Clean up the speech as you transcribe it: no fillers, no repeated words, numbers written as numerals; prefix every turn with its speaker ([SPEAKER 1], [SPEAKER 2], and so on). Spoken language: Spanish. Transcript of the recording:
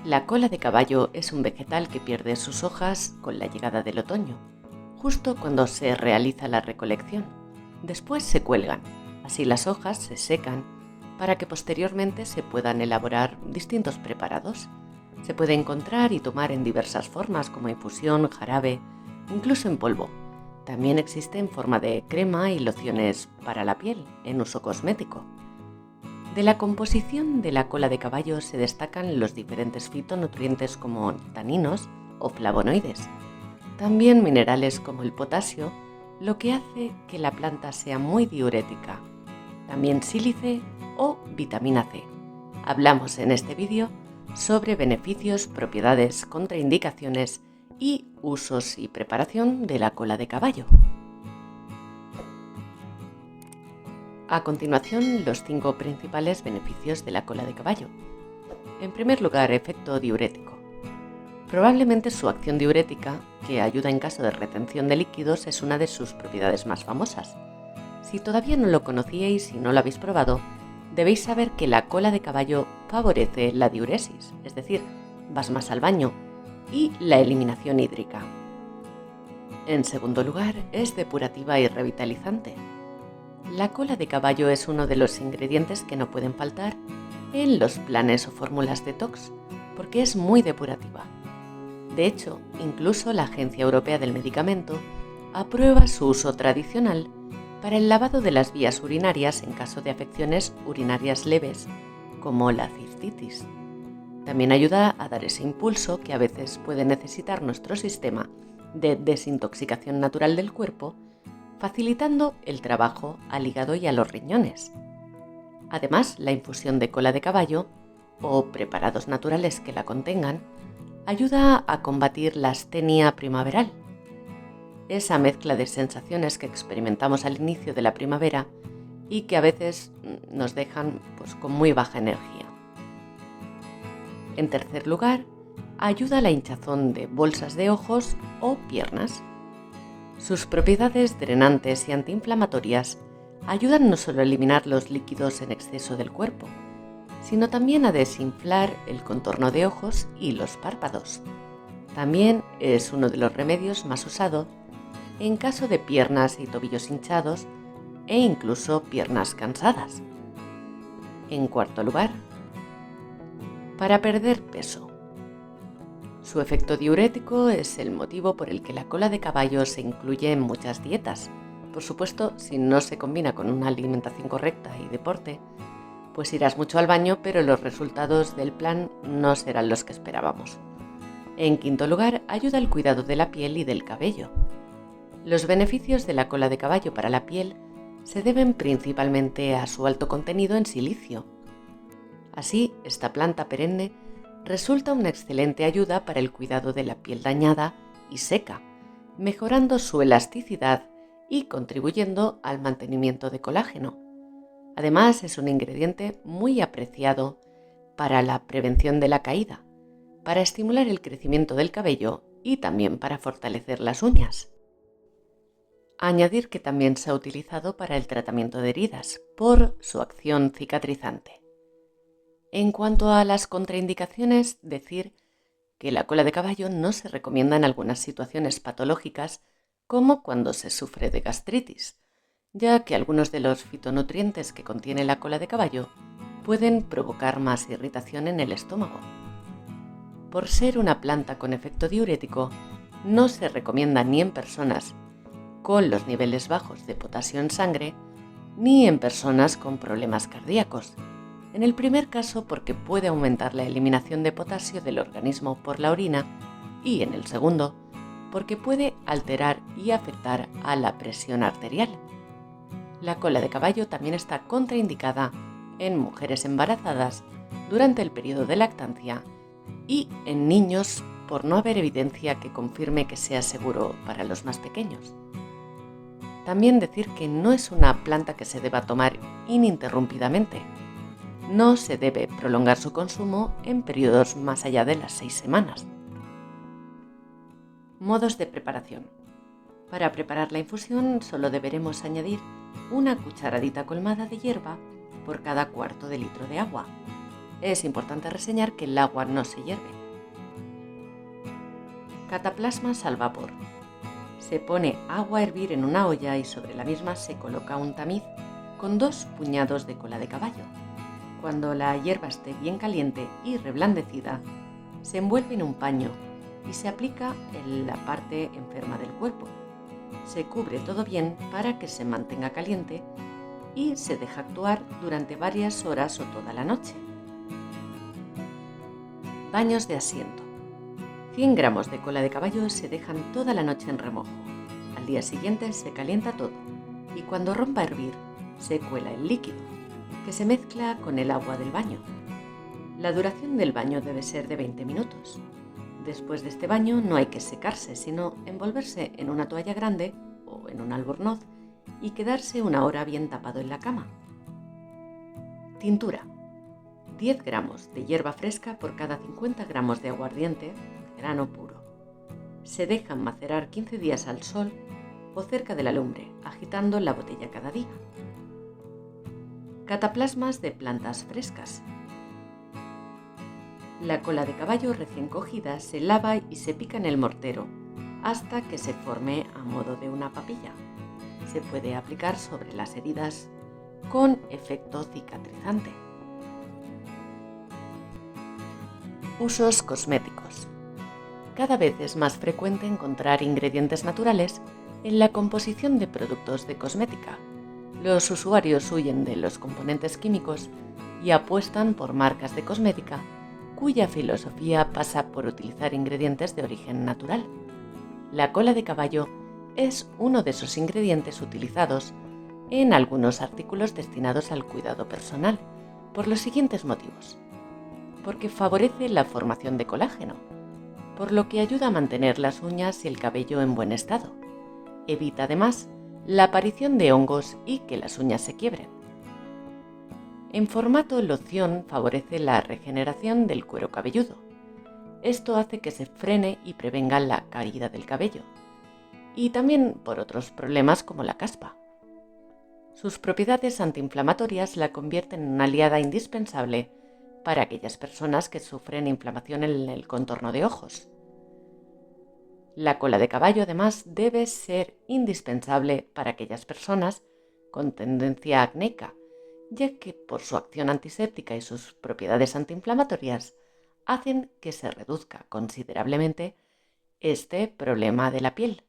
[SPEAKER 1] La cola de caballo es un vegetal que pierde sus hojas con la llegada del otoño, justo cuando se realiza la recolección. Después se cuelgan, así las hojas se secan para que posteriormente se puedan elaborar distintos preparados. Se puede encontrar y tomar en diversas formas como infusión, jarabe, incluso en polvo. También existe en forma de crema y lociones para la piel, en uso cosmético. De la composición de la cola de caballo se destacan los diferentes fitonutrientes como taninos o flavonoides. También minerales como el potasio, lo que hace que la planta sea muy diurética. También sílice o vitamina C. Hablamos en este vídeo sobre beneficios, propiedades, contraindicaciones y usos y preparación de la cola de caballo. A continuación, los 5 principales beneficios de la cola de caballo. En primer lugar, efecto diurético. Probablemente su acción diurética, que ayuda en caso de retención de líquidos, es una de sus propiedades más famosas. Si todavía no lo conocíais y no lo habéis probado, debéis saber que la cola de caballo favorece la diuresis, es decir, vas más al baño, y la eliminación hídrica. En segundo lugar, es depurativa y revitalizante. La cola de caballo es uno de los ingredientes que no pueden faltar en los planes o fórmulas detox, porque es muy depurativa. De hecho, incluso la Agencia Europea del Medicamento aprueba su uso tradicional para el lavado de las vías urinarias en caso de afecciones urinarias leves, como la cistitis. También ayuda a dar ese impulso que a veces puede necesitar nuestro sistema de desintoxicación natural del cuerpo, facilitando el trabajo al hígado y a los riñones. Además, la infusión de cola de caballo o preparados naturales que la contengan ayuda a combatir la astenia primaveral, esa mezcla de sensaciones que experimentamos al inicio de la primavera y que a veces nos dejan con muy baja energía. En tercer lugar, ayuda a la hinchazón de bolsas de ojos o piernas. Sus propiedades drenantes y antiinflamatorias ayudan no solo a eliminar los líquidos en exceso del cuerpo, sino también a desinflar el contorno de ojos y los párpados. También es uno de los remedios más usados en caso de piernas y tobillos hinchados e incluso piernas cansadas. En cuarto lugar, para perder peso. Su efecto diurético es el motivo por el que la cola de caballo se incluye en muchas dietas. Por supuesto, si no se combina con una alimentación correcta y deporte, pues irás mucho al baño, pero los resultados del plan no serán los que esperábamos. En quinto lugar, ayuda al cuidado de la piel y del cabello. Los beneficios de la cola de caballo para la piel se deben principalmente a su alto contenido en silicio. Así, esta planta perenne resulta una excelente ayuda para el cuidado de la piel dañada y seca, mejorando su elasticidad y contribuyendo al mantenimiento de colágeno. Además, es un ingrediente muy apreciado para la prevención de la caída, para estimular el crecimiento del cabello y también para fortalecer las uñas. Añadir que también se ha utilizado para el tratamiento de heridas por su acción cicatrizante. En cuanto a las contraindicaciones, decir que la cola de caballo no se recomienda en algunas situaciones patológicas, como cuando se sufre de gastritis, ya que algunos de los fitonutrientes que contiene la cola de caballo pueden provocar más irritación en el estómago. Por ser una planta con efecto diurético, no se recomienda ni en personas con los niveles bajos de potasio en sangre, ni en personas con problemas cardíacos. En el primer caso, porque puede aumentar la eliminación de potasio del organismo por la orina, y en el segundo, porque puede alterar y afectar a la presión arterial. La cola de caballo también está contraindicada en mujeres embarazadas durante el periodo de lactancia y en niños por no haber evidencia que confirme que sea seguro para los más pequeños. También decir que no es una planta que se deba tomar ininterrumpidamente. No se debe prolongar su consumo en periodos más allá de las 6 semanas. Modos de preparación. Para preparar la infusión solo deberemos añadir una cucharadita colmada de hierba por cada cuarto de litro de agua. es importante reseñar que el agua no se hierve. Cataplasmas al vapor. Se pone agua a hervir en una olla y sobre la misma se coloca un tamiz con 2 puñados de cola de caballo. Cuando la hierba esté bien caliente y reblandecida, se envuelve en un paño y se aplica en la parte enferma del cuerpo. Se cubre todo bien para que se mantenga caliente y se deja actuar durante varias horas o toda la noche. Baños de asiento. 100 gramos de cola de caballo se dejan toda la noche en remojo. Al día siguiente se calienta todo y cuando rompa a hervir se cuela el líquido, que se mezcla con el agua del baño. La duración del baño debe ser de 20 minutos. Después de este baño no hay que secarse, sino envolverse en una toalla grande o en un albornoz y quedarse una hora bien tapado en la cama. Tintura. 10 gramos de hierba fresca por cada 50 gramos de aguardiente, grano puro. Se dejan macerar 15 días al sol o cerca de la lumbre, agitando la botella cada día. Cataplasmas de plantas frescas. La cola de caballo recién cogida se lava y se pica en el mortero hasta que se forme a modo de una papilla. Se puede aplicar sobre las heridas con efecto cicatrizante. Usos cosméticos. Cada vez es más frecuente encontrar ingredientes naturales en la composición de productos de cosmética. Los usuarios huyen de los componentes químicos y apuestan por marcas de cosmética cuya filosofía pasa por utilizar ingredientes de origen natural. La cola de caballo es uno de esos ingredientes utilizados en algunos artículos destinados al cuidado personal, por los siguientes motivos. Porque favorece la formación de colágeno, por lo que ayuda a mantener las uñas y el cabello en buen estado. Evita además la aparición de hongos y que las uñas se quiebren. En formato loción favorece la regeneración del cuero cabelludo. Esto hace que se frene y prevenga la caída del cabello, y también por otros problemas como la caspa. Sus propiedades antiinflamatorias la convierten en una aliada indispensable para aquellas personas que sufren inflamación en el contorno de ojos. La cola de caballo, además, debe ser indispensable para aquellas personas con tendencia acnéica, ya que por su acción antiséptica y sus propiedades antiinflamatorias hacen que se reduzca considerablemente este problema de la piel.